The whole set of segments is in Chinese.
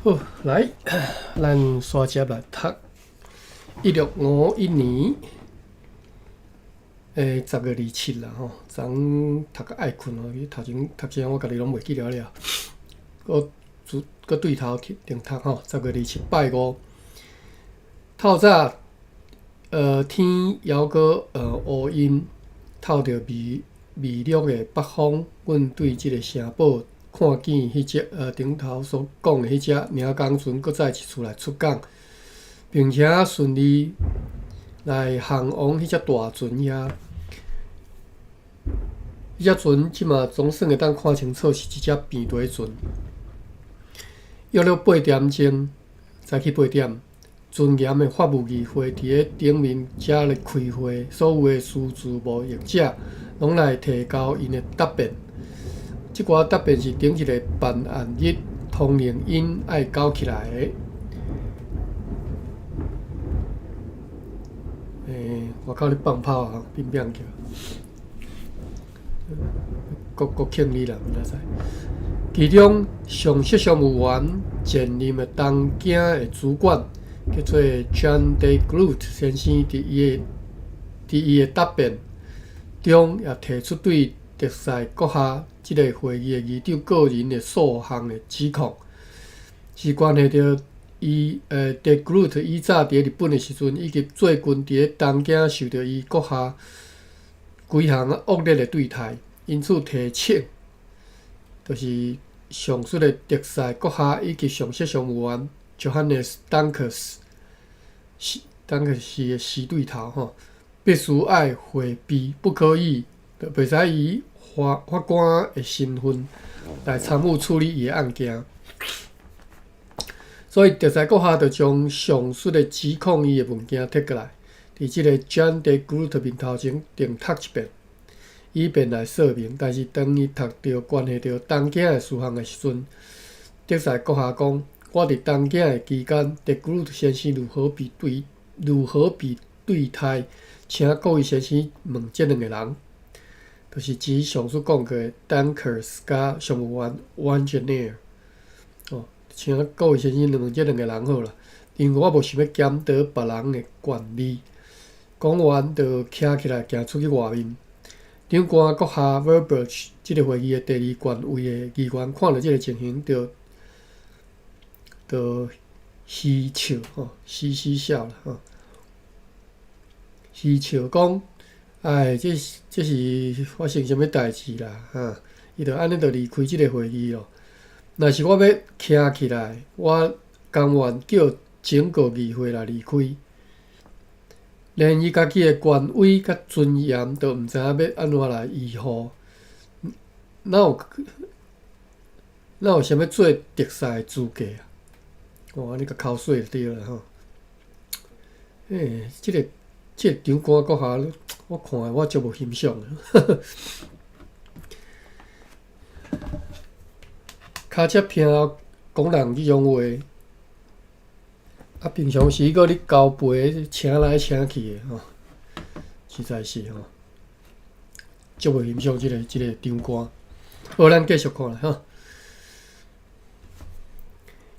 好，来，咱刷接来读1651年10月27啦吼，昨读个爱困哦，头前我家己拢袂记了了，搁对头另读吼，10月27拜五，透早天犹阁乌阴，透着微绿的北风，阮对即个城堡。看见迄只顶头所讲的迄只名工船，搁再一次来出港，并且顺利来航往迄只大船遐。迄只船即马总算会当看清楚是一只平底船。约8点钟，早起8点，尊严的法务议会伫咧顶面遮咧开会，所有的师资无业者拢来提交因的答辩。即寡答辩是顶一个办案日通灵因爱交起来的。外口咧放炮啊，乒乒叫，国庆日啦，毋知。其中上设商务员前任的东京的主管叫做 John D. Groot 先生，伫伊的答辩中也提出对特赛阁下即个会议的议长个人的数项的指控，是关系到伊De Groot 以早伫日本的时阵，以及最近伫咧东京受到伊阁下几项恶劣的对待，因此提请就是上述的特赛阁下以及上设商务员 Johannes Danker 的死对头吼，必须爱回避，不可以袂使以法官的身份来参与处理伊的案件。所以特赛阁下就将上述的指控伊的文件摕过来，伫即个 John D. Groot 面头前另读一遍，以便来说明。但是当伊读到关系到东京的事项的时阵，特赛阁下讲：“我伫东京的期间，De Groot 先生如何被对待，请各位先生问这两个人。”就是指上述讲过的 Dankers 甲商务员 Wangeneer 哦，请各位先生问这两个人好啦，因为我无想要检讨别人的权利。讲完就徛起来行出去外面。长官阁下 Verberg 即个会议的第二权威的议员看到即个情形，就嬉笑吼，嘻笑啦吼，嬉笑讲。这是发生啥物代志啦？哈，伊就安尼就离开即个会议咯。若是我要徛起来，我甘愿叫整个议会来离开，连伊家己的权威甲尊严都毋知影要安怎来维护，哪有啥物做特赛的资格啊？安尼甲口水就对了吼。即个长官阁下。我看我足无欣赏的，骹车听讲人即种话，平常时搁咧交陪请来请去的吼，实在是吼，足无欣赏即个长官。好，咱继续看啦吼。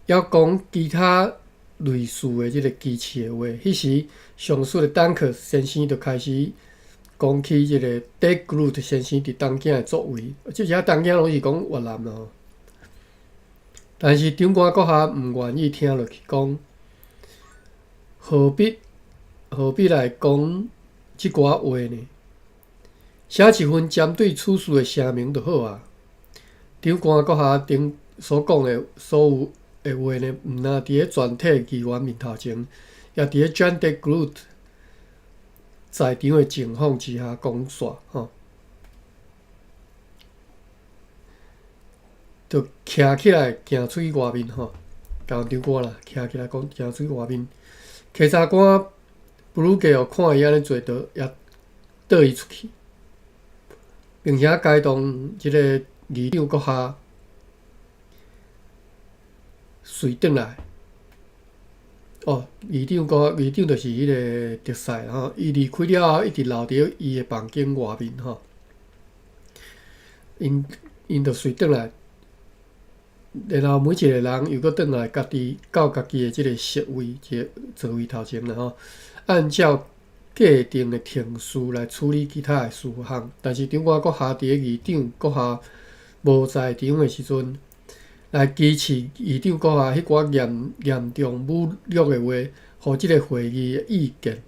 要讲其他类似的即个支持的话，迄时上述的丹克先生就开始。讲起即个 De Groot 先生伫东京的作为，即些东京拢是讲越南咯。但是长官阁下毋愿意听落去，讲何必来讲即寡话呢？写一份针对此事的声明就好啊。长官阁下顶所讲的所有的话呢，毋但伫咧全体议员面头前，也伫咧 John De Groot。在场的情况之下讲煞吼，就徛起来行出去外面吼，交长官啦，徛起来讲行出去外面。检察官布鲁格看伊安尼做，就也倒伊出去，并且该动即个议长阁下随转来。议长就是迄个特赛吼，伊离开了后，一直留伫伊的房间外面吼。因就随转来，然后每一个人又搁转来到家己的即个席位、即个座位头前啦吼，按照既定的程序来处理其他的事项。但是张我阁下伫咧议长阁下无在场的时阵，来支持议长阁下迄寡严重侮辱的话，互即个会议的意见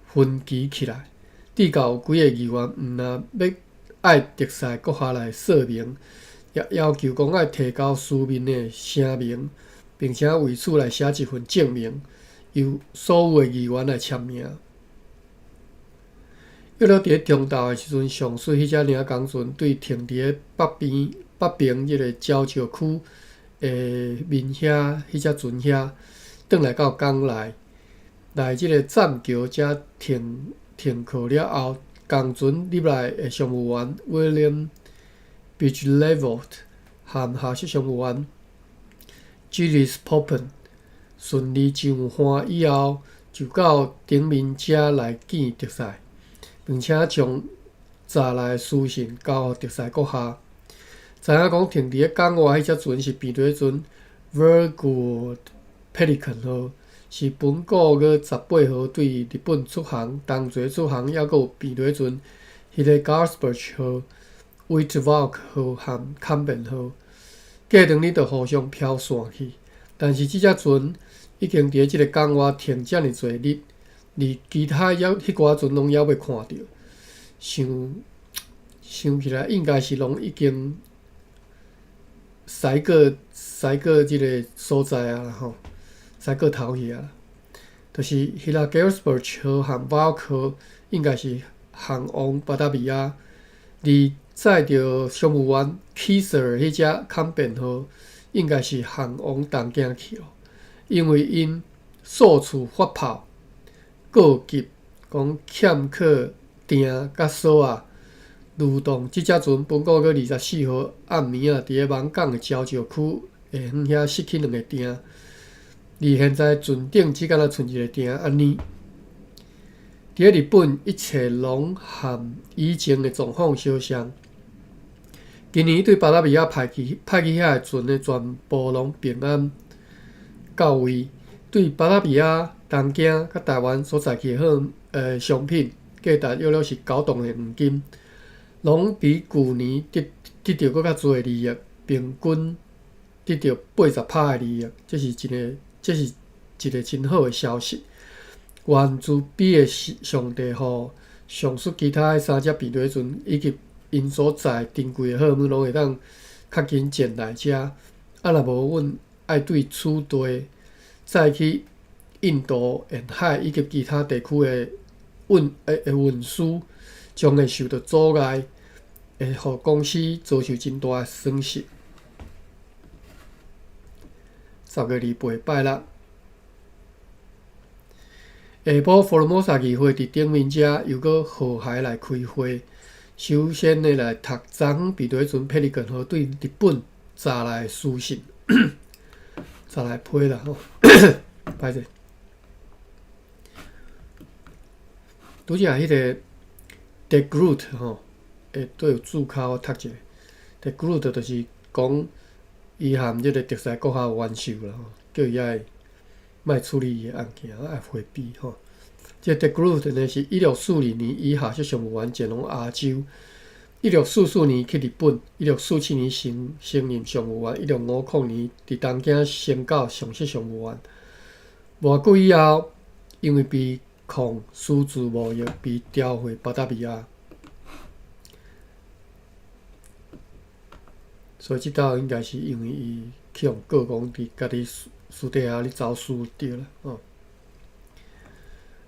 分歧起来。至到有几个议员毋但要爱特使阁下来说明，也要求讲爱提交书面的声明，并且为此来写一份证明，由所有的议员来签名。约了伫咧中昼的时阵，上水迄只领工船对停伫咧北边即个礁石区面遐迄只船遐，转来到港内，来即个栈桥遮停靠了后，工船入来的商务员 William Bridgelevort 和下属商务员 Gilles Poppen 顺利上岸以后，就到顶面遮来见特使，并且将查来的书信交予特使阁下。知影讲停伫咧港外迄只船是变底船 Virgo Pelican 号，是本9月18号对日本出航，同齐出航，抑佫有变底船迄个 Garsberg 号、Witwatersrand 号和 Camden 号，过2日就互相飘散去。但是即只船已经伫咧即个港外停遮尔侪日，而其他迄寡船拢还未看到，想起来应该是拢已经驶过即个所在啊吼，驶过头去啊。就是迄个 Garsberg 号和 Valk 号应该是航往巴达比亚，而载着商务员 Kaiser 迄只 Camden 号应该是航往东京去咯，因为因数次发炮告急，讲欠缺订甲锁啊。如同即只船本9月24号暗暝伫咧芒港的礁石区下方遐失去2个订，而现在船顶只敢若剩一个订安尼。伫咧日本，一切拢和以前的状况相像。今年对巴达比亚派去遐的船的全部拢平安到位。对巴达比亚、东京、甲台湾所载去的商品，价值约是9吨的黄金。拢比去年得到搁较侪利益，平均得到80%的利益，这是一个真好的消息。原自比的上帝互上述其他的3只变底船以及因所载珍贵的货物，拢会当较紧前来遮。若无，阮爱对此地载去印度沿海以及其他地区的运输，将会受到阻碍。会互公司遭受真大的损失。10月28拜六，下晡佛罗摩萨议会伫顶面遮又搁号海来开会，首先呢来读昨昏变底船佩利根号对日本查来的书信，查来批啦吼，歹势。拄则迄个 The Groot 吼。都有注考我读者，The Groot 就是讲伊含即个特使阁下冤受啦吼，叫伊爱莫处理伊的案件，爱回避吼。即个 The Groot 呢是1642年以下属商务员前往亚洲，1644年去日本，1647年升任商务员，1650年伫东京升到上级商务员。偌久以后，因为被控私自贸易，被调回巴达比亚。所以即道应该是因为伊去互告讲伫家己私底下咧走私对啦，吼。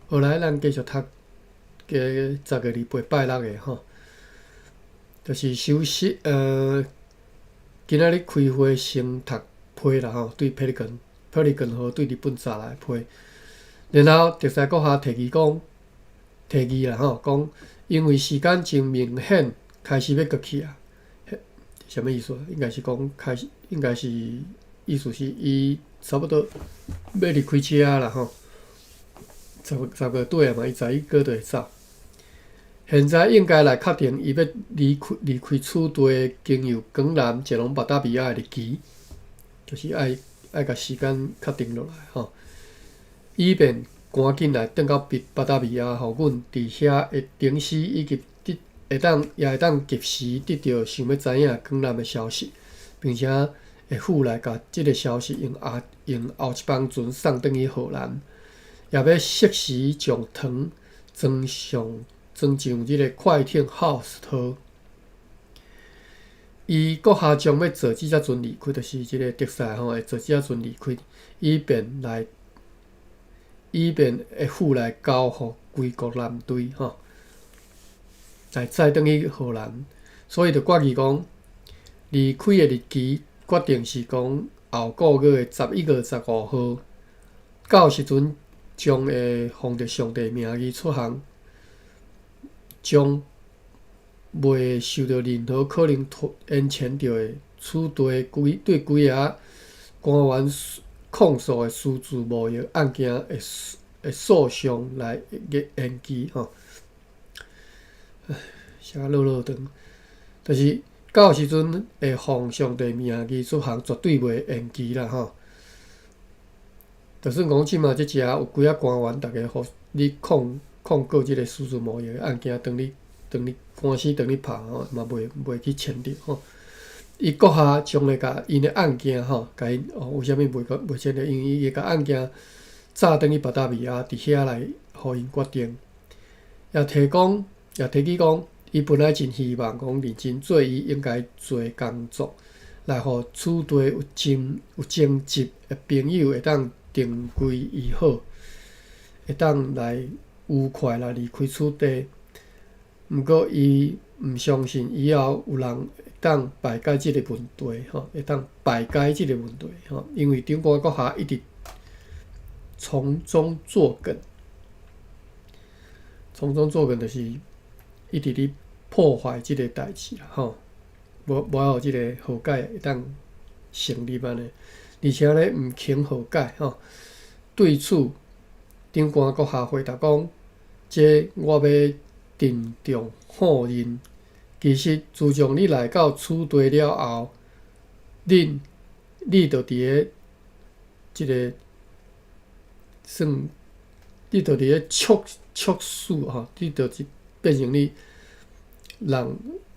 后来咱继续读个10月28拜六的吼，就是休息今仔日开会先读批啦吼，对 Pelican 号对日本查来批，然后特使阁下提议啦吼，讲因为时间真明显，开始要过去啊。什么意思？应该是讲应该是意思是伊差不多要离开车啦吼，10月底啊嘛，伊11月就会走。现在应该来确定伊要离开此地经由港南前往巴达比亚的日期。就是爱甲时间确定落来吼，以便赶紧来转到巴达维亚，互阮伫遐会停尸以及会当及时得到想要知影港南的消息，并且会附来甲即个消息用后一帮船送转去荷兰，也要适时将糖装上即个快艇浩斯特。伊阁下将要坐即只船离开，就是即个德赛会坐即只船离开，以便会附来交互归国舰队来载转去荷兰。所以就决议讲，离开的日期决定是讲后个月的11月15号，到时阵将会奉着上帝名义出航，将袂受到任何可能延前着的此对规个官员控诉的私自贸易案件的诉讼来延期写落长，但是到时阵会奉上帝名义出航，绝对袂延期啦就算讲即马即只有几官员，逐个互你控告即个私自贸易的案件，当你官司等你拍嘛袂去签着伊阁下将会甲因的案件甲因为虾米袂签着？因为伊会甲案件炸转去巴达维亚，伫遐来互因决定。也提起讲，伊本来真希望讲认真做伊应该做工作，来互此地有情执的朋友会当定规伊好，会当来愉快来离开此地。毋过，伊毋相信以后有人会当排解即个问题会当排解即个问题因为长官阁下一直从中作梗，就是一直咧破坏即个代志啦无互即个和解会当成立安尼，而且咧毋肯和解对此，长官阁下回答讲：这我要郑重否认。其实，自从你来到此地了后，你就伫个即个算，你就伫个促使你就是变成你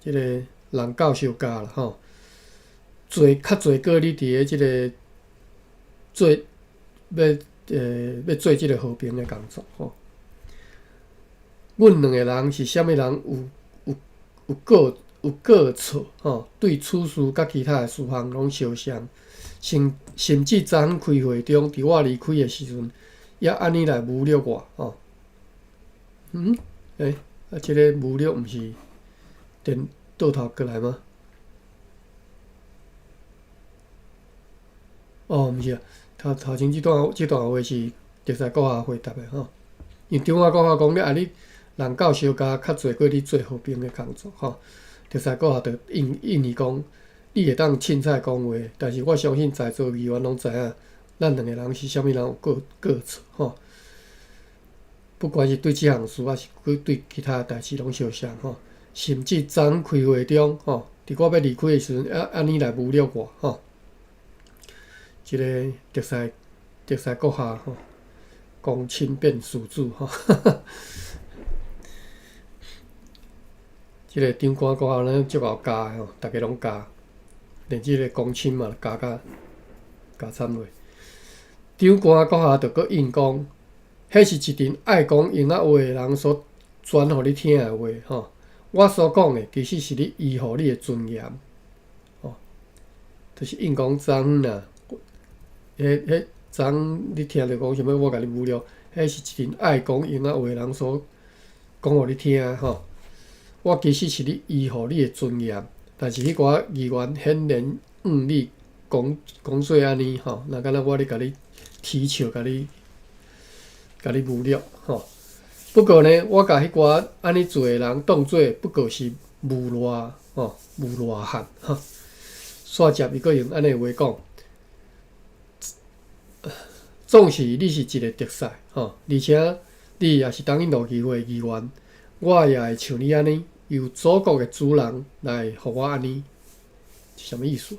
即个人教授家啦较侪个你伫个即个要做即个和平的工作阮两个人是啥物人有过错对此事甲其他的事项拢相像，甚至昨昏开会中，伫我离开的时阵，也安尼来侮辱我即个侮辱毋是倒头过来吗？毋是啊，头前即段话是特赛阁下回答的因为中华阁下讲你人教小家较侪过你做和平的工作特赛阁下就应伊讲，你会当凊彩讲话，但是我相信在座议员拢知影，咱两个人是啥物人有过错不管是对即项事，还是对其他代志拢相像甚至昨昏开会中伫我要离开的时阵，安尼来侮辱我即个特赛阁下公亲变事主即个长官阁下咱足够教的逐个拢教，连即个公亲嘛教惨落。长官阁下就阁应讲，迄是一阵爱讲英仔话的人所传互你听的话我所讲的其实是咧维护你的尊严就是应讲昨昏啦，迄昨昏你听着讲啥物？我甲你侮辱，迄是一阵爱讲英仔话的人所讲互你听我其实是咧维护你的尊严，但是迄寡议员显然你讲做安尼若敢若我咧甲你踢笑，甲你侮辱不过呢，我甲迄寡安尼做的人当做不过是无赖汉煞接伊阁用安尼话讲，总是你是一个特赛而且你也是党印路议会议员，我也会像你安尼，由祖国的主人来互我安尼，是啥物意思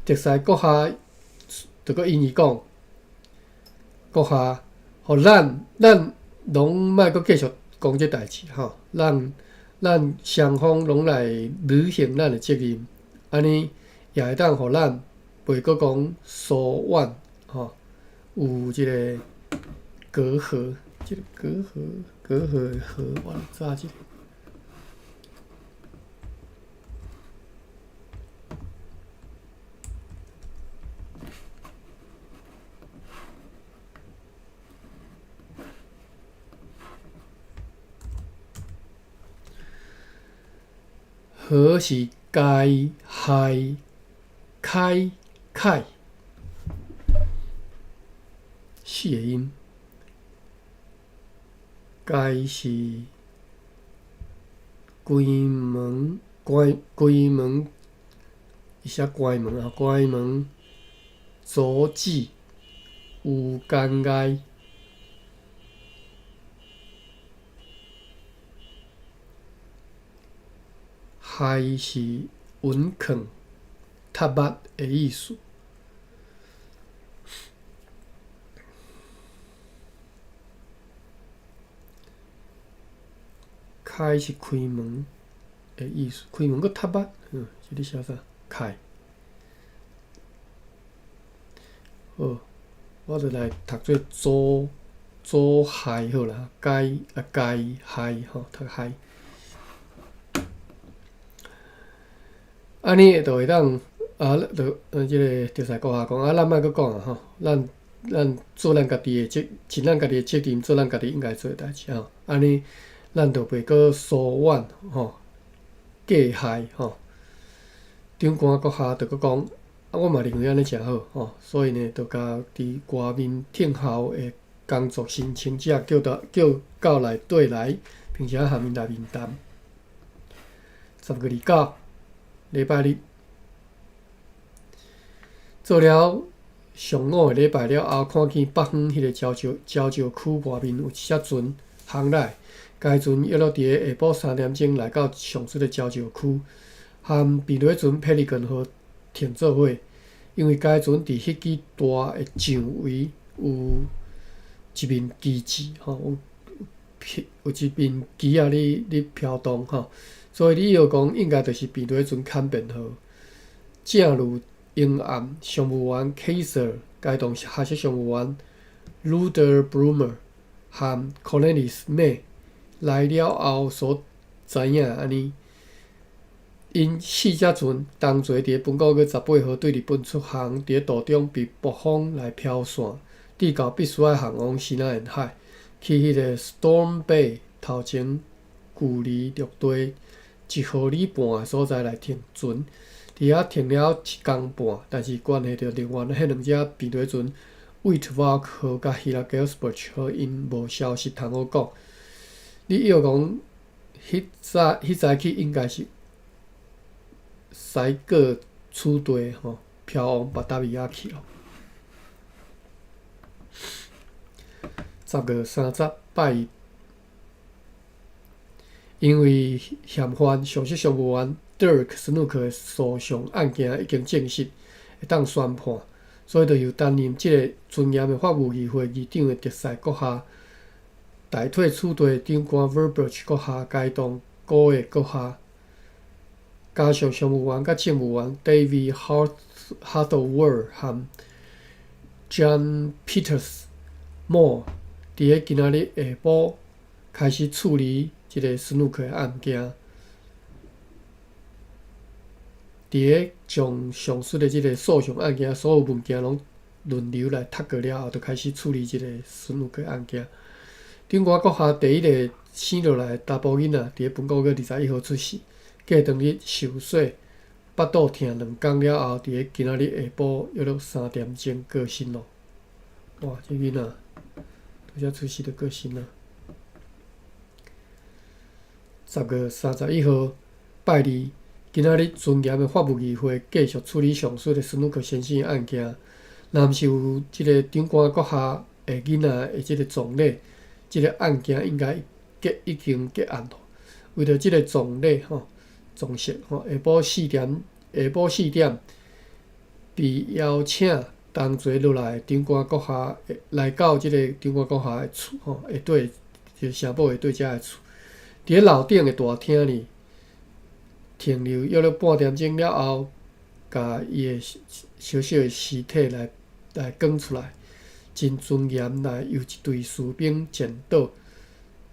特使阁下着阁因伊讲，阁下，互咱拢莫阁继续讲即代志吼，咱双方拢来履行咱的责任，安尼也会当互咱袂阁讲疏远吼，有即个隔阂，即个隔阂的阂，我来查一下。和是该害开凯四个音，该是关门一下关门啊，关门阻止有干碍。害是稳肯、踏捌的意思。开是开门的意思，开门佮踏捌，是你写啥？开。好，我就来读做阻害好啦，该害吼，读害。安尼就会当即个特使阁下讲咱莫阁讲啊吼，咱做咱家己的尽咱家己的责任，做咱家己应该做的代志吼。安尼咱就袂阁疏远吼，计害吼。长官阁下就阁讲，我嘛认为安尼诚好吼，所以呢，就甲伫外面听候的工作申请者叫到内底来，并且下面来面谈。10月29。礼拜日做了上午的礼拜了后，看见北方迄个交石区外面有一只船航来，该船约落伫个下晡3点钟来到上水的交石区，和避雷船 Pelican 号停做伙。因为该船伫迄支大的上围有一面旗帜吼，有一面旗啊咧飘动吼。所以你要讲，应该就是避雷船坎便号。正如英暗商务员 Kaiser 该当下设商务员 Luder Brumer 和 Cornelis May 来了后所知影安尼。因4只船同齐伫本9月18号对日本出航，伫途中被北风来飘散，直到必须要航往西南沿海，去迄个 Storm Bay 头前距离陆地1毫里半的所在来停船，伫遐停了1工半，但是关系到另外迄2只避雷船 Witwatersrand 号甲 Hillsborough 号因无消息通好讲。你要讲迄早起应该是驶过此地吼，飘往巴达维亚去咯。10月30拜一。因为嫌犯上述商务员 Dirk Snook 的诉讼案件已经正式会当宣判，所以就由担任即个尊严的法务议会议长的特使阁下代替此地长官 Verbrugge 阁下该当个月阁下，加上商务员甲政务员 David Hartwell 和 John Peters Moore 伫个今仔日下晡开始处理即个史努克的案件，伫个将上述的即个诉讼案件所有物件拢轮流来读过了后，就开始处理即个史努克案件。长官阁下第一个生落来查甫囡仔，伫个本9月21号出世，过当日受洗，腹肚疼2天了后，伫个今仔日下晡约落3点钟过身咯。哇，这囡仔拄则出世就过身啦。10月31号拜二，今仔日尊严的法务议会继续处理上述的史努克先生的案件。若毋是有即个长官阁下的囡仔的即个葬礼，即个案件应该已经结案咯。为着即个葬礼吼，葬式吼，下晡4点，被邀请同齐落来长官阁下，来到即个长官阁下的厝吼，下底就是城堡下底遮的厝。伫咧楼顶的大厅里停留约半点钟了后，甲伊的小小的尸体来扛出来，真尊严来由一队士兵前导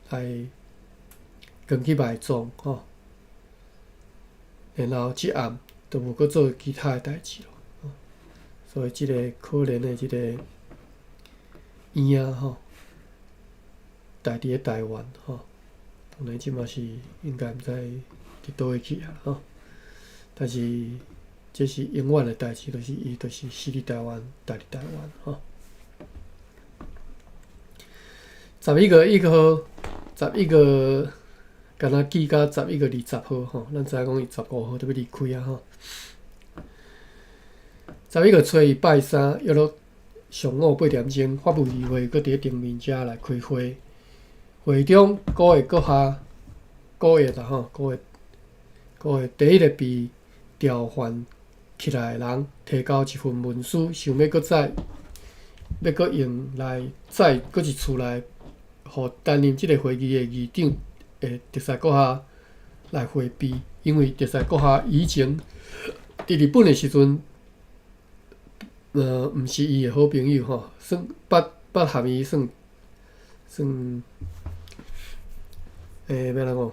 来扛去埋葬吼。然后即暗就无搁做其他的代志咯。所以即个可怜的即个婴仔吼，待伫咧台湾吼，当然即嘛是应该毋知伫倒位去啊吼。但是这是永远的代志，就是伊就是死伫台湾，待伫台湾吼。11月1号，11月敢若记到11月20号吼，咱知影讲伊15号就要离开啊吼。11月初2拜三，约落上午8点钟，法务议会搁伫咧顶面遮来开会。会中各个阁下，各个啦吼，各个第一个被调换起来的人，提交一份文书，想要搁用来再搁一次来，互担任即个会议的议长的特使阁下来回避，因为特使阁下以前伫日本的时阵，毋是伊的好朋友吼，算捌含伊算，要怎讲？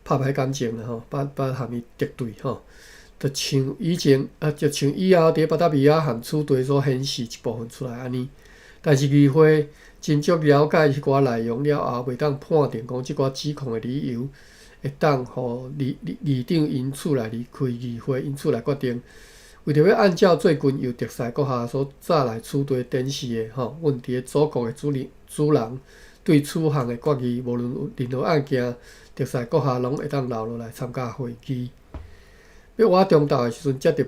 拍歹感情啦吼，捌含伊敌对吼，就像以前就像以后伫巴达比亚函处对所显示一部分出来安尼。但是议会真足了解迄寡内容了后，袂当判定讲即寡指控的理由会当互议长因此来离开议会，因此来决定。为着要按照最近由特使阁下所早来处理展示的吼，阮伫咧祖国的主人对此项的决议，无论有任何案件，特使阁下拢会当留落来参加会议。要我中昼的时阵，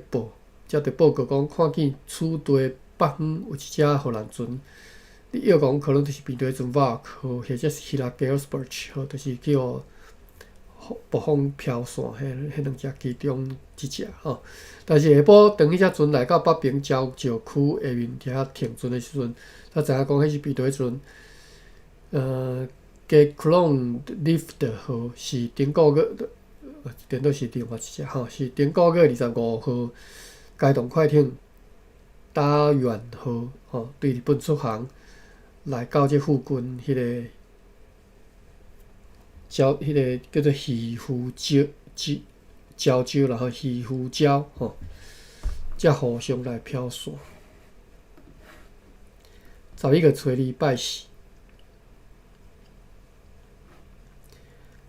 才得报告讲，看见此地北方有一只荷兰船，你要讲可能就是面对船瓦号，或者是希腊 Gelsberg 号，就是叫暴风飘线迄两只其中一只吼。但是下晡当迄只船来到北平礁石区下面遐停船的时阵，才知影讲迄是面对船Geklong Lift 号是顶个月，顶倒是另外一只吼，是顶个月25号该动快艇打远号吼，对日本出航来到这附近迄个叫做渔夫礁礁啦吼，渔夫礁吼，才互相来飘线。11月初2拜四。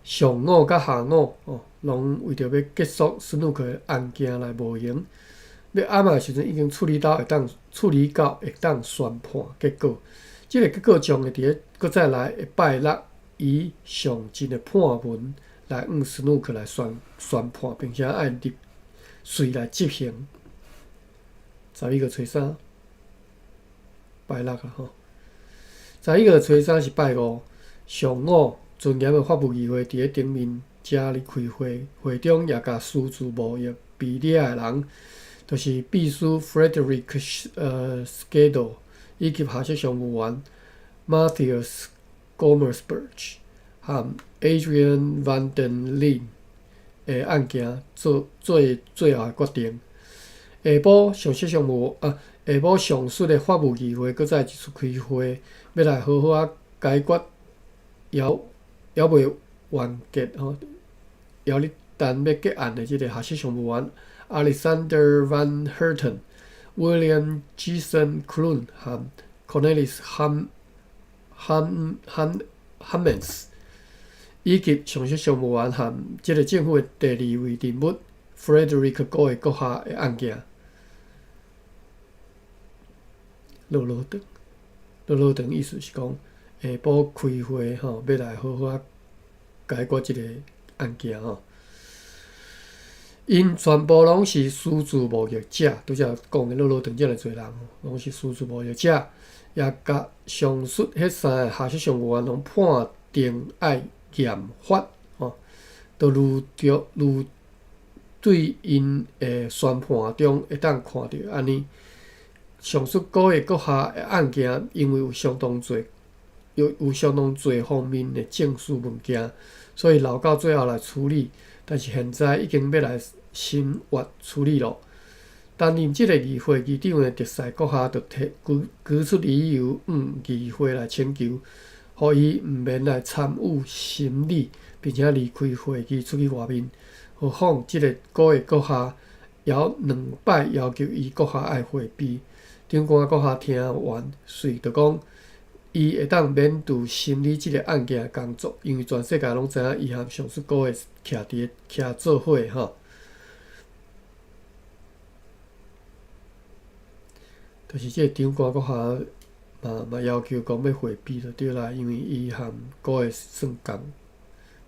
上午甲下午拢为着要结束斯努克的案件来模型，要暗暝时阵已经处理到会当宣判结果。即个结果将会伫咧搁再来下拜六以上真的判文来向斯努克来宣判，并且按随来执行。11月初3，拜六啊吼。11月初3是拜五，上午。尊严的法务议会伫咧顶面遮咧开会，会中也甲私自贸易比例的人，就是秘书 Frederick Skidel 以及下席常务员 Matthias Gommersberg 和 Adrian van den Leen 的案件做最后的决定。下晡下晡上述的法务议会搁再一次开会，要来好好啊解决还未完结吼，犹咧等要结案的即个下席常务员 Alexander van Herten、William Jason Kroon 和 Cornelis Hammens， 以及上席常务员和即个政府的第二位人物 Frederick 阁下的案件。落长意思是讲。下晡开会吼，要来好好啊解决即个案件吼。因全部拢是私自贸易者，拄则讲的长遮尔侪人吼，拢是私自贸易者，也甲上述迄三个下席常务员拢判定爱严罚吼，都对因诶宣判中会当看到安尼，上述各个国下诶案件，因为有相当侪方面诶证据物件，所以留到最后来处理。但是现在已经要来审阅处理咯。担任即个议会议长的特赛阁下就举出理由，议会来请求，予伊毋免来参与审理，并且离开会议出去外面。何况即个各下2摆要求伊阁下爱回避，长官阁下听完，遂就讲伊会当免除审理即个案件的工作，因为全世界拢知影伊和上述各徛做伙吼。就是即个长官阁下嘛要求讲要回避就对啦，因为伊和各算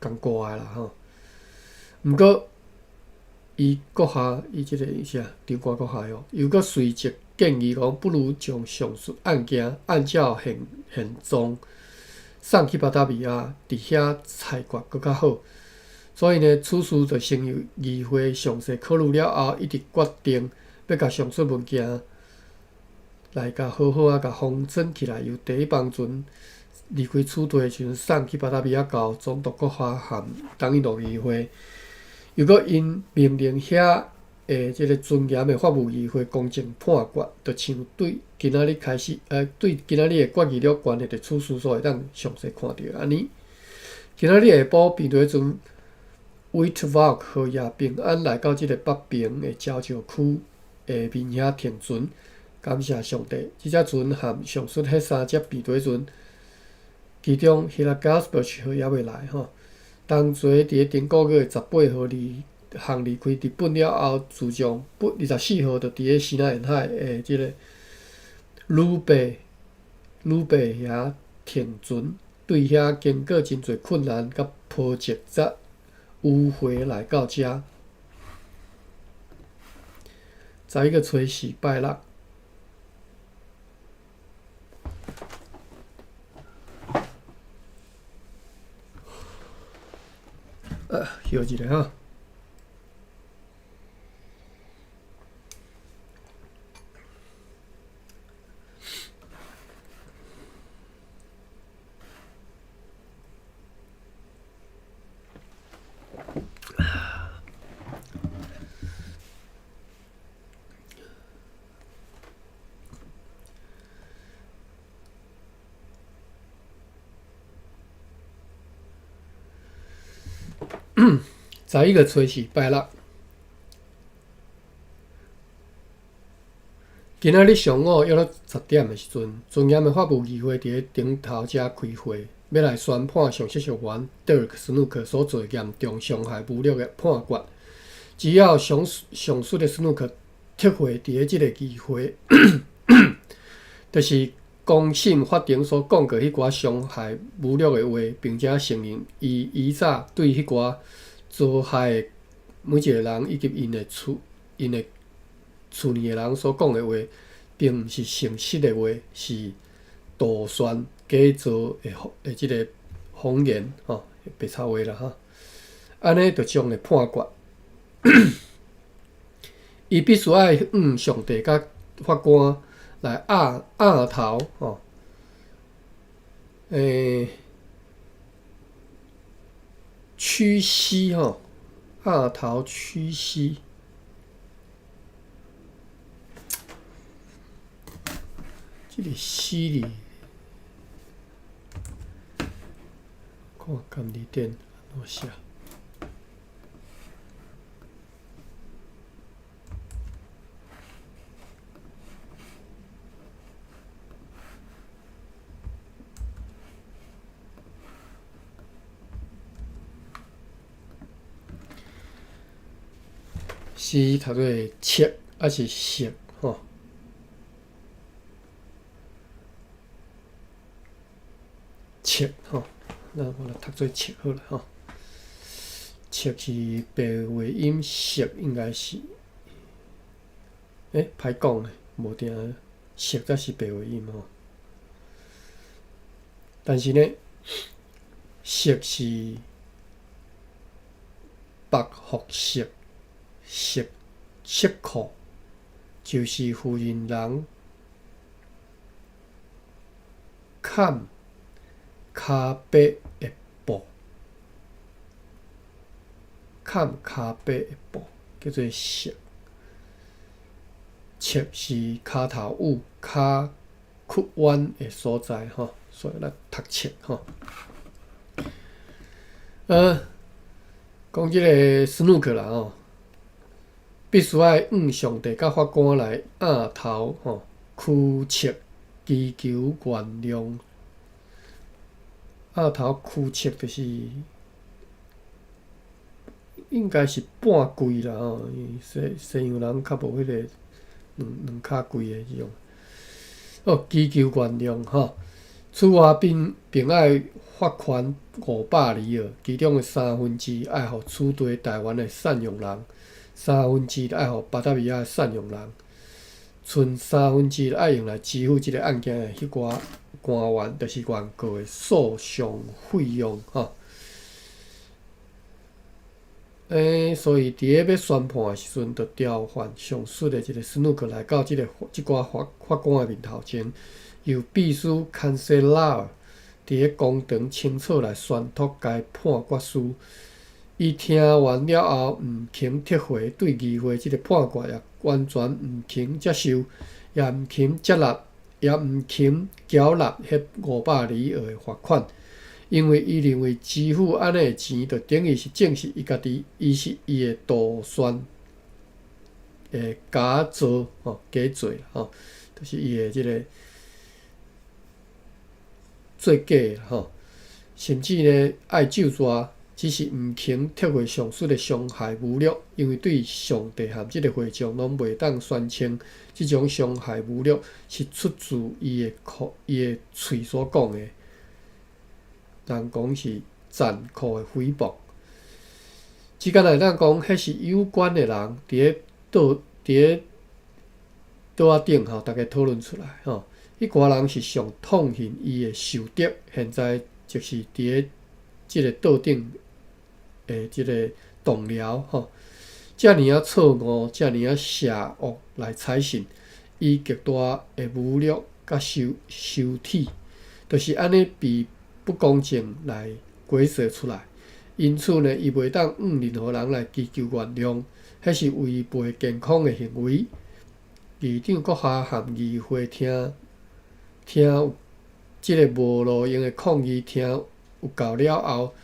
共挂的啦吼。毋过伊阁下伊即个啥长官阁下哟，又阁随即建议讲，不如将上述案件按照现状送去巴达维亚，伫遐裁决搁较好。所以呢，此事就先由议会详细考虑了后，一直决定要甲上述物件来甲好好甲封存起来，由第一帮船离开此地的时阵送去巴达维亚交总督阁下和东印度议会，又阁因命令遐即个尊严的法务议会公正判决，就像对今仔日开始对今仔日的决议了关系的此事所会当详细看到安尼。今仔日下晡便对船 Witwatersrand 号也平安来到即个北平的礁石区下面遐停船。感谢上帝，即只船和上述迄3只避雷船，其中 Hilagasbach 号也未来吼。同齐伫顶个月18号离开日本了后，自从24号就伫个西南沿海的即个鲁贝遐停船，对遐经过真侪困难甲波折，才迂回来到遮。11个初4拜六。休一下哈。11个初4拜六，今仔日上午约10点的时阵，尊严的法务议会伫个顶头遮开会，要来宣判上诉人 Dirk Snook 所做严重伤害武力的判决。只要上述的 Snook 撤回伫个即个议会，就是公审法庭所讲过迄寡伤害武力的话，并且承认伊以早对迄寡遭害的每一个人以及因的厝里的人所讲的话，并毋是诚实的话，是杜撰假造的即个谎言吼，白臭话啦吼。安尼就将会判决，伊必须爱上帝甲法官来压头吼，屈膝吼，压头屈膝。这个膝哩，看甘字典安怎写。是读做切还是色吼？切吼，那我来读做切好了吼。切是白话音，色应该是，歹讲嘞，无定色才是白话音吼。但是呢，色是白肤色。色裤，就是妇人人砍骹背的布，砍骹背的布叫做色。切是骹头捂、骹屈弯的所在吼，所以咱读切吼。讲即个斯努克啦吼，必须爱向上帝甲法官来压头吼，驱切祈求原谅。压头驱切就是应该是半跪啦吼，西洋人较无迄个两骹跪的迄种。祈求原谅吼。此外，并爱罚款500尔，其中的1/3爱互处对台湾的赡养人，1/3爱互巴达维亚的赡养人，剩1/3爱用来支付即个案件的迄寡官员，就是原告的诉讼费用吼。所以伫个要宣判的时阵，就调换上述的即个斯努克来到即寡法官的面头前，由秘书 Cancelar 伫个公堂清楚来宣读该判决书。伊听完了后，毋肯撤回对议会即个判决，也完全毋肯接受，也毋肯接纳，也毋肯缴纳迄500尔的罚款。因为伊认为支付安尼的钱，就等于是证实伊家己，伊是伊的杜宣的假造吼假罪吼，就是伊的即个做假吼，甚至呢爱救抓，只是毋肯撤回上述的伤害侮辱，因为对上帝和即个会众拢袂当宣称即种伤害侮辱是出自伊的喙所讲的。人讲是残酷的诽谤，即间来咱讲，迄是有关的人伫个桌仔顶吼，大家讨论出来吼。迄寡人是上痛恨伊的受敌，现在就是伫个即个桌顶的即个动摇吼。遮尔啊错误，遮尔啊邪恶来采信，以极大的侮辱甲羞体，就是安尼被不公正来鬼说出来，因此呢，伊袂当任何人来祈求原谅，迄是违背健康的行为。议长阁下含议会听即个无路用的抗议听有够了后，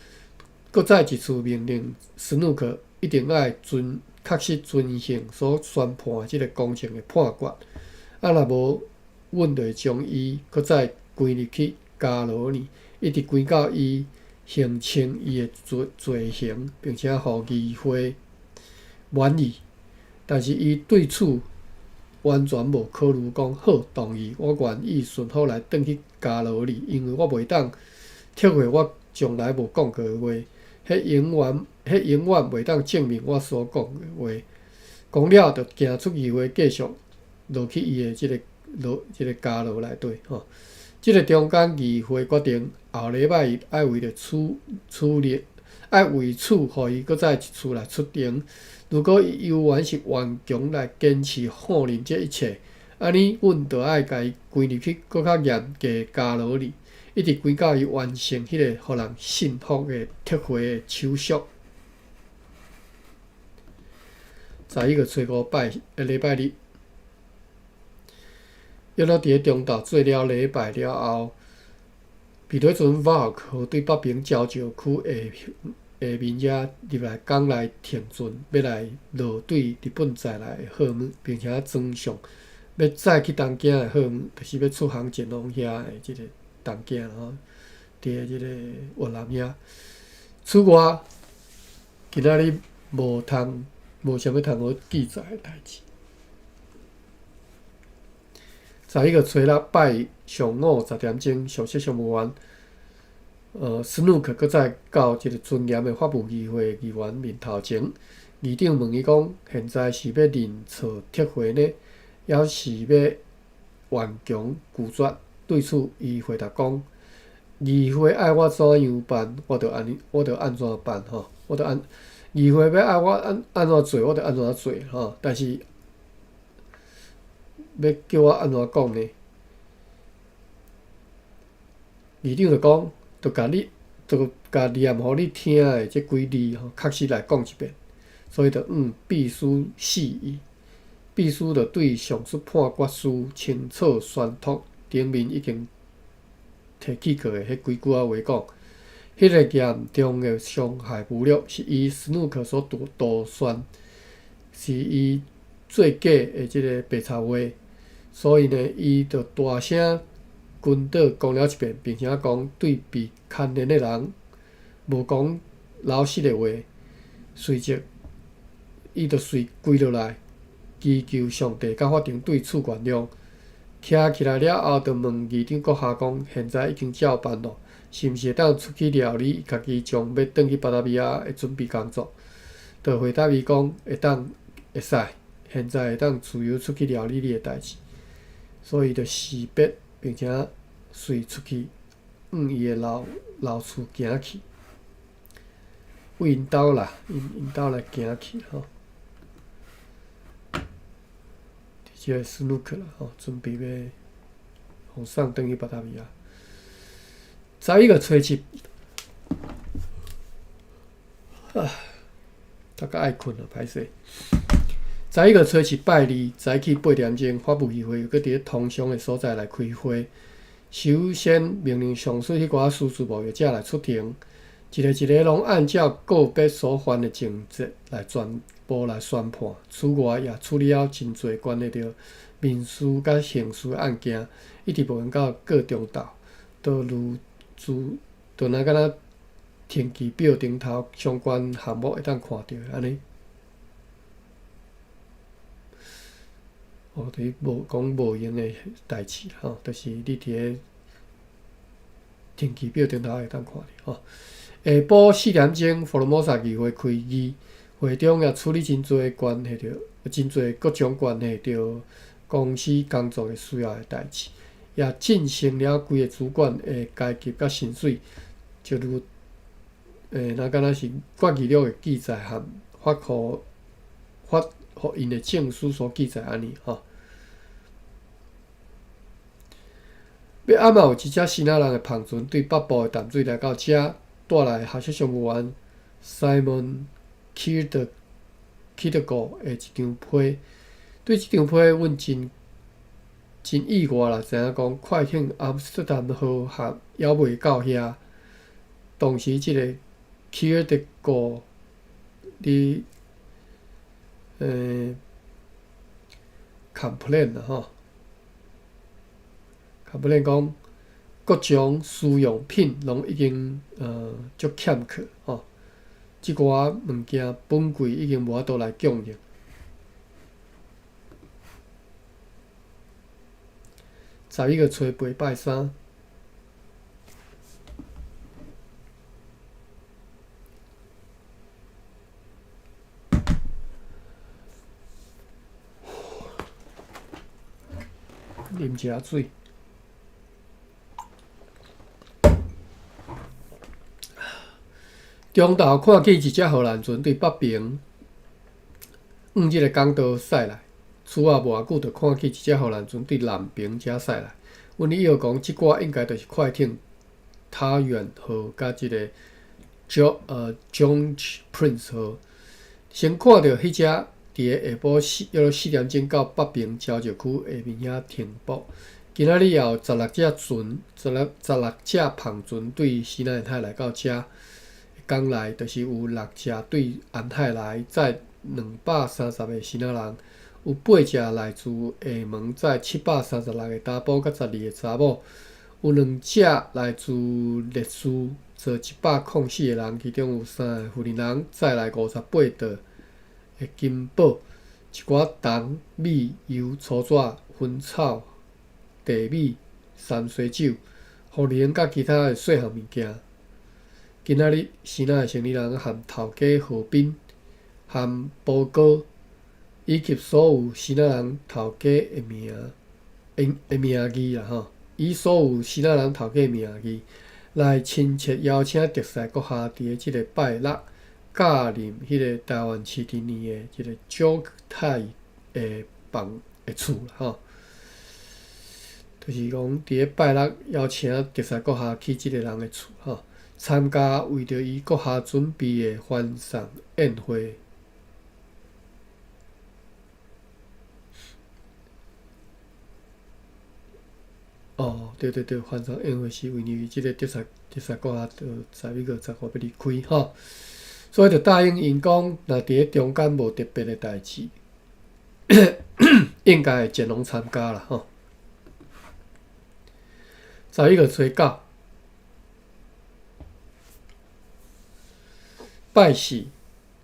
阁再一次命令斯努克一定要确实遵行所宣判即个公正的判决。若无，阮就会将伊阁再关入去监牢里。一直关到伊形清伊的罪行，并且互议会满意。但是伊对此完全无考虑讲好同意，我愿意顺服来转去监牢里，因为我袂当撤回我从来无讲过的话，迄永远袂当证明我所讲的话。讲了就行出议会，继续落去伊的即个监牢内底吼。即个中间议会决定，后礼拜伊爱为着爱为此，互伊搁再一次来出庭。如果伊依然是顽强来坚持否认这一切，安尼阮就爱甲伊关入去搁较严格的监牢里，一直关到伊完成迄个互人信服的撤回的手续。11月初5礼拜日。约了伫个中昼做了礼拜了后，皮腿船5号号对北平礁石区下面野入来港内停船，要来落对日本载来的货物，并且装上要载去东京的货物，就是要出航前往遐的即个东京吼，伫个即个越南遐。此外，今仔日无啥物通好记载的代志。11月初6拜上午10点钟，上息上务员斯努克搁再到一个尊严的法务议会议员面头前，议长问伊讲：现在是要认错撤回呢，还是要顽强拒绝？对此，伊回答讲：议会爱我怎样办，我就安怎办吼，议会要按我安怎做，我就安怎做吼。但是要叫我安怎讲呢？议长就讲，就甲念互你听的即几字吼，确实来讲一遍。所以就必须释义，必须就对上述判决书清楚宣读顶面已经提起过的迄几句话讲。迄个严重的伤害侮辱是伊史努克所杜宣，是伊做假的即个白茶话，所以呢，伊就大声军倒讲了一遍，并且讲对被牵连的人无讲老实的话，随即伊就跪落来，祈求上帝甲法庭对处原谅。徛起来了后，就问议长阁下讲，现在已经照办咯。是毋是会当出去料理伊家己将要转去巴达维亚的准备工作？就回答伊讲会使，现在会当自由出去料理你的代志。所以就辞别，并且随出去伊的老厝行去，为因兜啦，因兜来行去吼。即个斯努克啦吼，准备要互送转去巴达维亚。11月初7，大概爱困了，歹势。11月初7拜二早起8点钟，法务议会又伫咧通常的所在来开会。首先命令上述迄寡司事务业者来出庭，一个拢按照个别所犯的情节来全部来宣判。此外，也处理了真侪关系到民事甲刑事案件，一直无用到各中道，就若敢若天气表顶头相关项目会当看到安尼。就是无讲无用的代志吼，就是你伫个天气表顶头会当看到吼。下晡4点钟，佛罗摩萨议会开议，会中也处理真侪关系到真侪各种关系到公司工作的需要的代志，也进行了规个主管的阶级甲薪水，就如若敢若是决议录的记载和发互因的证书所记载安尼吼。要暗有一只新仔人的篷船对北部的淡水来到遮，带来学习商务员 Simon Kierkegaard 的一张批。对即张批，阮真意外啦，知影讲快艇阿姆斯特丹号还还未到遐。当时即个 Kierkegaard 伫complain 啦吼。complain 讲各种需用品拢已经足欠缺吼，即寡物件本柜已经无法度来供应。11月初8拜3，啉一下水。中昼看见一只荷兰船对北边即个港岛驶来，此后无偌久，就看见一只荷兰船对南边遮驶来。阮以为讲即寡应该就是快艇塔远号甲即个George Prince 号。先看到迄只伫个下晡约4点钟到北平交流区下面遐停泊。今仔日也有16只篷船对西南海来到遮。港内就是有6只对沿海来载230个新仔人，有8只来自厦门载736个查甫甲12个查某，有2只来自烈士坐104个人，其中有3个妇人人，载来58道的金宝，一寡糖、米、油、粗纸、薰草、茶米、山水酒、茯苓甲其他的细项物件。今仔日，西南的生理人和头家何斌、和报告，以及所有西南人头家的名字啦吼，以所有西南人头家的名字来亲切邀请特使阁下伫即个拜六驾临迄个台湾市伫年的即个九泰的房的厝啦吼。就是讲，伫咧拜六邀请特赛阁下去即个人的厝吼，参加为着伊阁下准备的欢送宴会。哦，对，欢送宴会是为着即个特赛阁下着11月10号要离开吼，所以着答应因讲，若伫咧中间无特别的代志，应该会尽量参加啦吼。11月初9，拜四，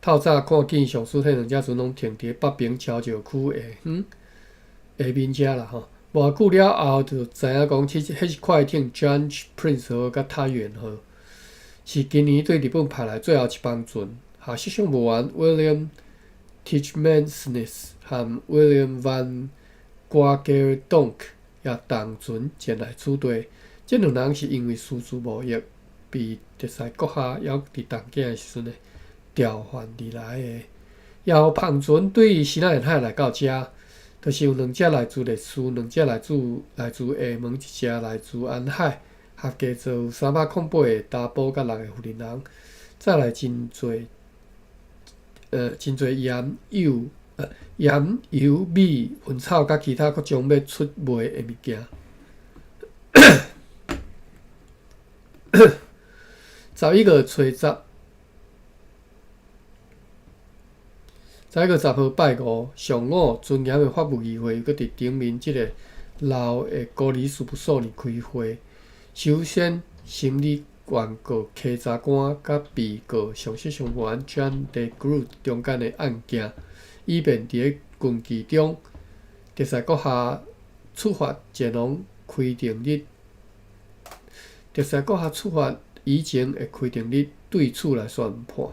透早看见上师迄两只船拢停伫北平桥石区下面遮啦吼。偌久了后，就知影讲，迄是快艇 Judge Prince 号甲太原号，是今年对日本派来最后一帮船。下设想无完 William Teichmann Smith 和 William Van Guageldonck 也同船前来处队。这两人是因为私自无益，被特赛阁下还伫东京的时阵调换而来的。后胖船对于西南沿海来到遮。就是有两只来自历史，两只来自厦门，一只来自安海，合计做308个查甫甲6个妇人人，再来真侪盐、油、米、薰草甲其他各种要出卖的物件。11月初10。11月10号拜五上午，尊严的法务议会搁伫顶面即个老的高理事务所里开会。首先审理原告稽查官甲被告上诉上员 John DeGroot 中间的案件，以便伫咧军期中，特赛阁下处罚前拢开定日，特赛阁下处罚以前的开定日对此来宣判。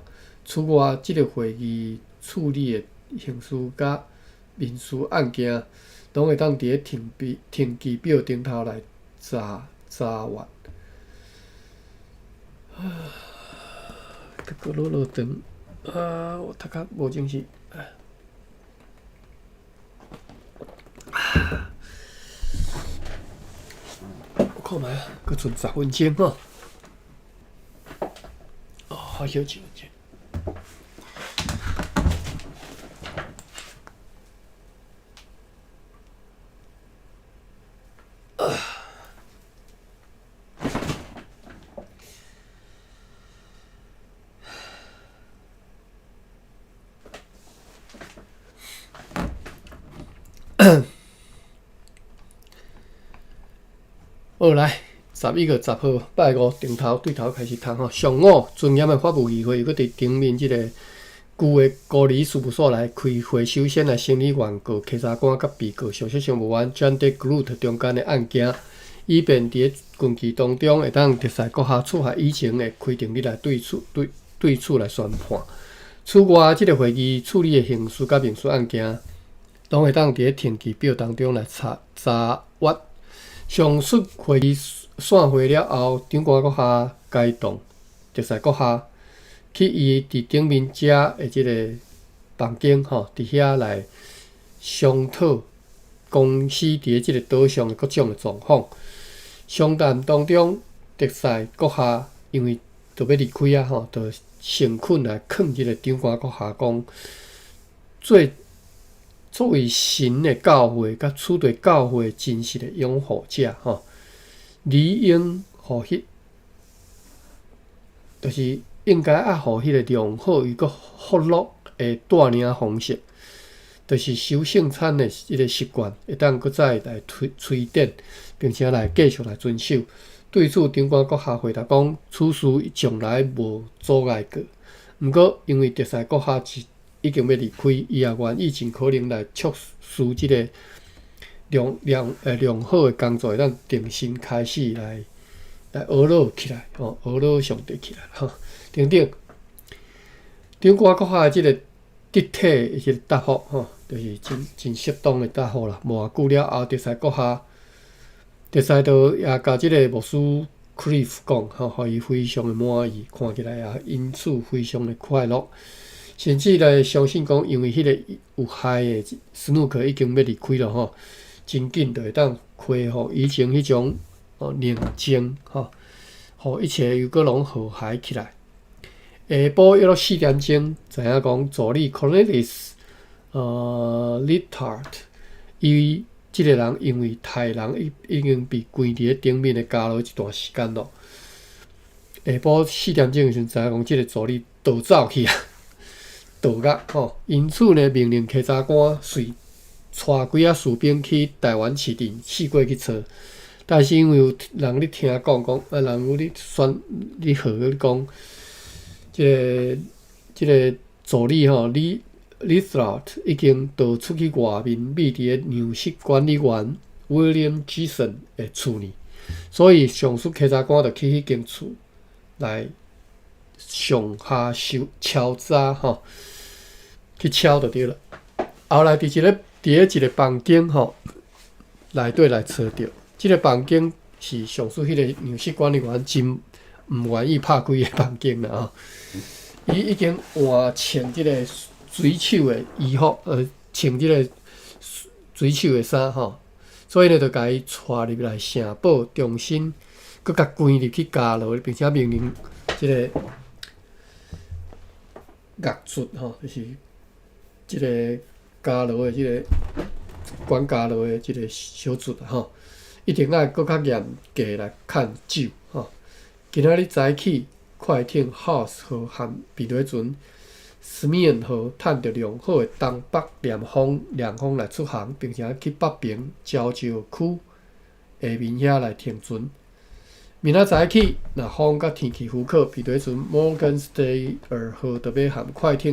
此外，即个会议处理的刑事甲民事案件，拢会当伫咧停机表顶头来查阅。个落长，我读较无精神。我看觅啊，阁剩10分钟吼。好休息。好来，11月10号拜五顶头对头开始读吼。上午，尊严的法务议会又搁伫顶面即个旧的高理事务所来开会，首先来审理原告、稽查官甲被告上诉上务员 John DeGroot 中间的案件，以便伫咧军期当中会当特赛阁下处罚以前的开定日来对此来宣判。此外，即个会议处理的刑事甲民事案件，拢会当伫咧停机表当中来查阅。上述会议散会了后，长官阁下该动特赛阁下去伊伫顶面遮的即个房间吼，伫遐来商讨公司伫即个岛上的各种的状况。商谈当中，特赛阁下因为着要离开啊吼，着诚恳来劝即个长官阁下讲，作为神的教会甲处对教会真实的拥护者吼，理应互就是应该互迄个良好与个福乐的带领方式，就是收圣餐的一个习惯，会当搁再来推展，并且来继续来遵守。对此，长官阁下回答讲，此事从来无阻碍过。毋过，因为特赛阁下已经要离开，伊也愿意尽可能来促使即个良好的工作，会当重新开始来学乐起来，学乐上帝起来吼。等等，长官阁下即个得体的即个答复吼，就是真适当的答复啦。无偌久了后，特赛阁下，特赛都也甲即个牧师 Cliff 讲，互伊非常的满意，看起来也因此非常的快乐。甚至来相信讲，因为迄个有害的史努克已经要离开了真紧就会当恢复以前迄种宁静互一切又搁拢和谐起来。下晡约4点钟，知影讲助理 Cornelis Littard， 伊即个人因为太人已经被关伫咧顶面的监牢一段时间咯。下晡4点钟的时阵，知影讲即个助理逃走去啊，逃到因此呢，命令稽查官随带几啊士兵去台湾市镇四过去找。但是因为有人咧听讲，人有咧咧号咧讲，即个助理Littard 已经逃出去外面，秘伫个纽室管理员 William Gibson 的厝呢，所以上诉稽查官就去迄间厝来上下敲诈去敲就对了。后来伫一个房间内底来找着，即个房间是上诉迄个纽室管理员真毋愿意拍开的房间啦伊已经换穿即个水手的衣服，穿即个水手的衫所以呢，就甲伊带入来城堡，重新佮甲关入去监牢，并且命令即个狱卒就是即个监牢的即个管监牢的即个小卒一定爱佮较严格来看守今仔日早起，快艇 House 号和彼得船 Smyrna 号趁着良好的东北凉风来出航，并且去北平礁石区下面遐来停船。明仔早起，若风甲天气许可，彼得船 Morgenstern 号就要和快艇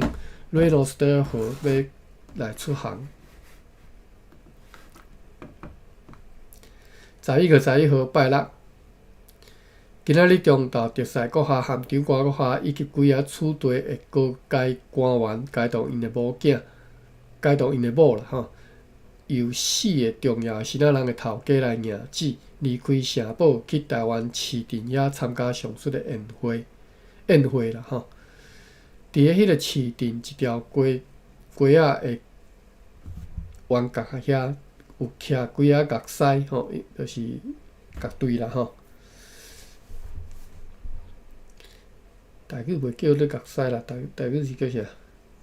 Reinoldsdale 号要来出航。11號拜六，今仔日中昼，特使閣下和長官閣下以及幾啊處地的高階官員解動因的某啦由4個重要新仔人的頭家來領旨，離開城堡去台灣市鎮遐參加上述的宴會啦伫咧迄個市鎮一條街仔的彎角遐。有徛幾啊樂師就是樂隊啦台語袂叫做樂師啦，台語是叫啥？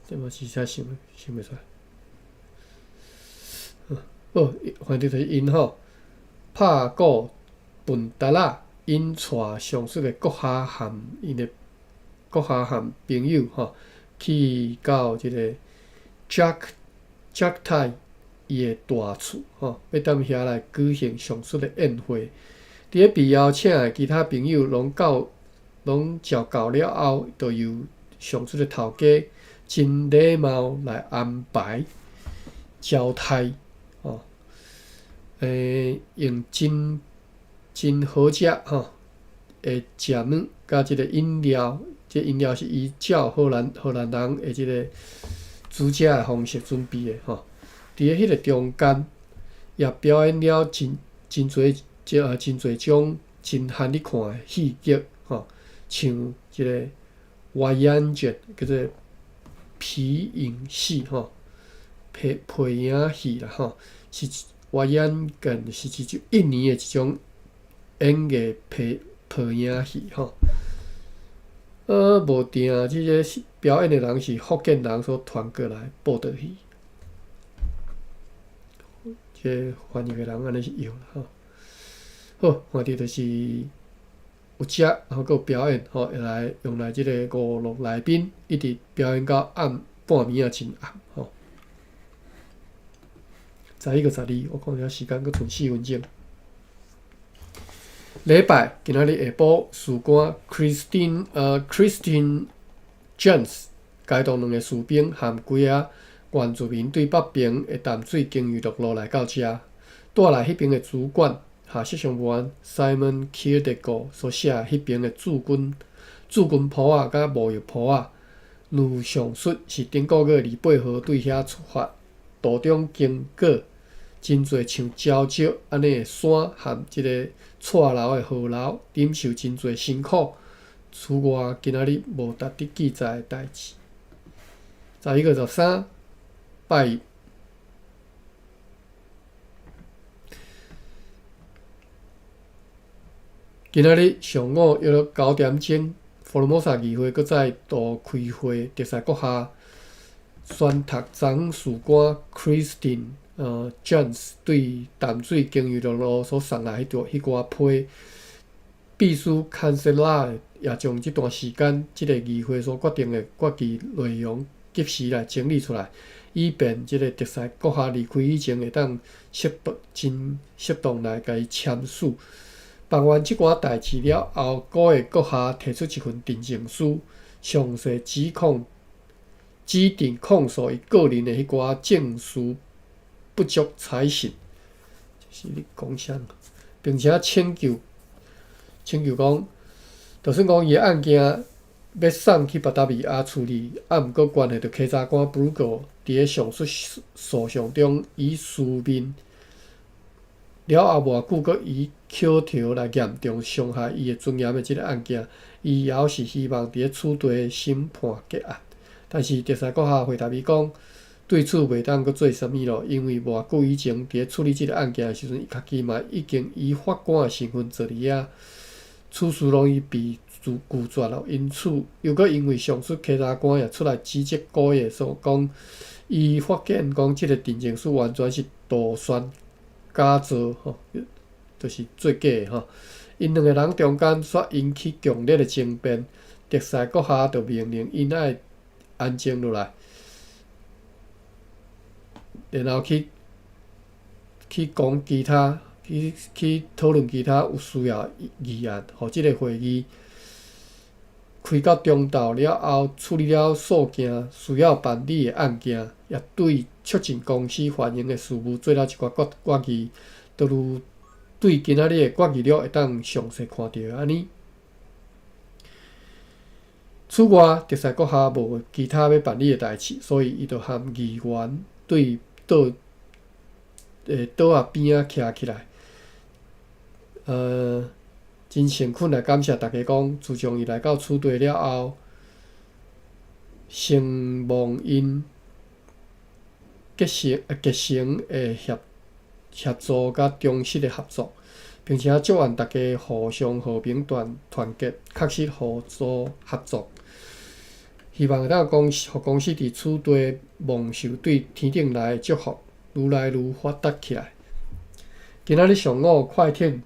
這嘛是啥想袂出來。反正就是因拍鼓歕笛仔，因帶上述的閣下和因的閣下和朋友去到即個 Jack 泰。伊的大厝要踮遐来舉行上述的宴會。伫咧被邀請的其他朋友攏照到了後，就由上述的頭家真禮貌來安排招待用真好食的食物甲即個飲料，這飲料是依照荷蘭人的即個煮食的方式準備的伫咧迄個中間，也表演了真濟種真罕你看的戲劇像即個歪眼劇叫做皮影戲配影戲啦是歪眼劇是一種印尼的一種演藝配影戲無定即個表演的人是福建人所傳過來報道戲。即個翻譯的人安尼是用啦好，看到就是有食，然後有表演用來即個娛樂來賓，一直表演到暗半暝啊，真暗11個12，我看遐時間佫剩4分鐘。禮拜今仔日下晡，士官 Christine Jones 解動2個士兵和幾啊原住民對北平的淡水經由陸路來到遮，帶來迄邊的主管下設上員 Simon Kildego 所寫迄邊的駐軍簿仔甲務役簿仔。如上述是頂個月28號對遐出發，途中經過真侪像礁石安尼的山和即个错楼的河流，忍受真侪辛苦，此外今仔日无值得记载的代志。11月13拜一。今仔日上午约9点钟，佛罗摩萨议会搁再度开会，特赛阁下宣读长士官 Christine Jones 对淡水经营路所送来迄寡批，秘书坎塞拉也将即段时间即个议会所决定的决议内容及时来整理出来，以便即个特赛阁下离开以前会当适当来甲伊签署。办完即寡代志了后，各位阁下提出一份陈情书，详细指定控诉伊个人的迄寡证书不足采信，就是你讲啥，并且请求讲，就算讲伊的案件要送去巴达维亚处理，毋过关系到稽查官 Bruegel 伫咧上述诉讼中以书面了后偌久，阁以口条来严重伤害伊的尊严的即个案件，伊也是希望伫咧此地审判结案。但是特赛阁下回答伊讲，对此袂当阁做啥物咯，因为偌久以前伫咧处理即个案件的时阵，伊家己嘛已经以法官的身份坐伫遐，此事容易被拒绝咯。因此，又阁因为上述稽查官也出来指责各位所讲，伊发现讲即个陈情书完全是杜撰假造吼，就是做假的吼。因两个人中间煞引起强烈的争辩，特赛阁下就命令因爱安静落来，然后去讲其他，去讨论其他有需要议案，互即个会议开到中昼了后，处理了数件需要办理的案件，也对促进公司反映的事务做了一寡决议，就如对今仔日的决议了会当详细看到安尼。此外，特赛阁下无其他要办理的代志，所以伊就和议员对桌仔边仔徛起来。真诚恳来感谢大家讲，自从伊来到此地了后，承望因结成的协助甲忠实的合作，并且祝愿大家互相和平团结，确实互助合作。希望会当互公司伫此地蒙受对天顶来的祝福，愈来愈发达起来。今仔日上午快艇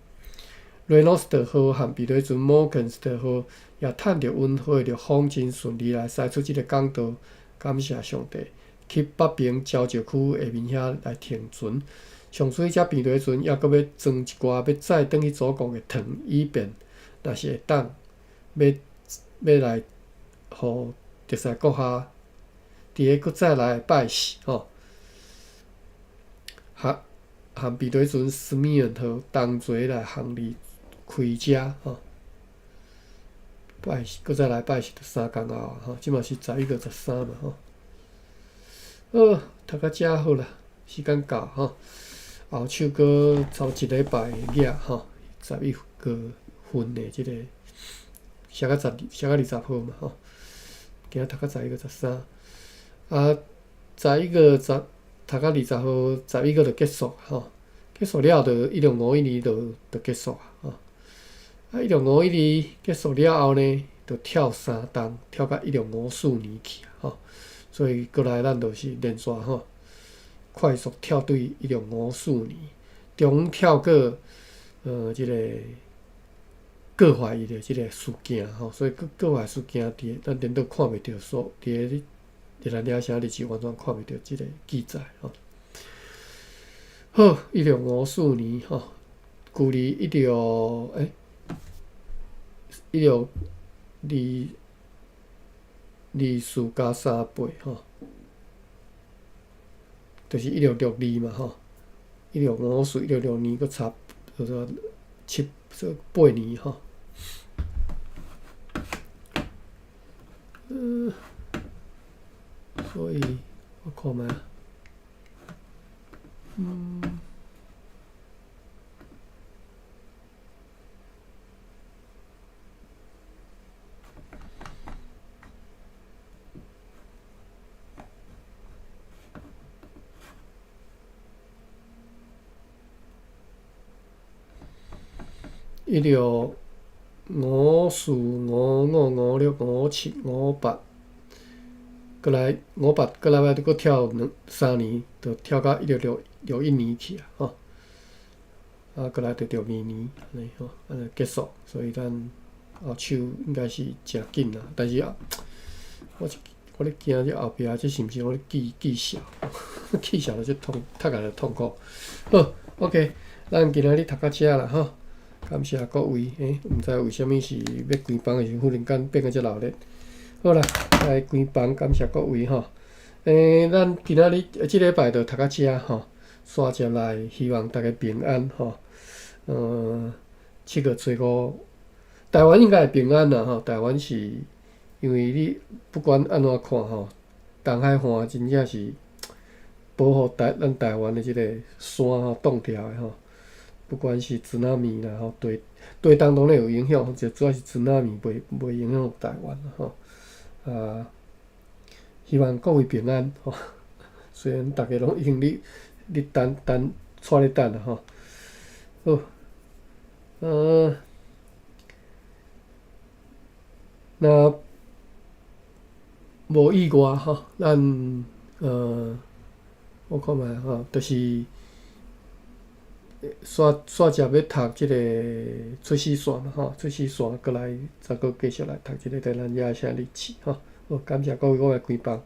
雷诺斯特号和比雷船摩根斯特号也趁着运火着风真顺利来驶出即个港道，感谢上帝，去北平交石区下面遐来停船。上水只比雷船还阁要装一寡要载转去祖国的糖，以便若是会当要来互特赛阁下伫个阁再来拜示吼，和比雷船斯米恩号同齐来行李开车吼，拜示阁再来拜示着3天后吼，即嘛是11月13嘛吼。好，读到遮好啦，时间到吼，后手阁抽1礼拜额吼，11月份的即个写到20号嘛吼。今仔读到11月13，11月读到20号，11月就结束吼。结束了就1651年就结束啊。1651年结束了后呢，就跳3档，跳到1654年去吼。所以过来咱就是连续吼，快速跳对1654年，中跳过即个各怀疑的即个事件吼，所以各怀事件伫咱连都看袂到，伫个日兰领啥日子完全看袂到即个记载吼。好，1654年吼，距离1624加3倍吼，就是1662嘛吼，1654、1662年佫差8年吼。所以我看觅16、55、56、57、58，过来58，过来摆佫跳3年，就跳到1661年去啊，吼。啊，过来就明年安尼吼，安尼结束，所以咱后手应该是诚紧啦。但是啊，我咧惊这后壁这是毋是我咧记笑，记笑就读起来就痛苦。好 ，OK， 咱今仔日读到遮啦吼，感谢各位。毋知为虾米是要关房的时候，忽然间变个遮热烈。好啦，来关房，感谢各位吼。咱今仔日即礼拜就读到遮吼。刷接来，希望大家平安吼。7月初5，台湾应该会平安啦吼。台湾是因为你不管安怎看吼，东海岸真正是保护咱台湾的即个山吼挡条的吼。不管是津纳米啦吼，对当然有影响，就主要是津纳米袂影响台湾吼。希望各位平安吼。虽然大家拢已经你等带咧等啦吼。好，那无意外吼，咱我看觅吼，就是煞接要读即个出世线啦吼，出世线过来再佫继续来读即个台咱野声日志吼。好，感谢各位，我来开放。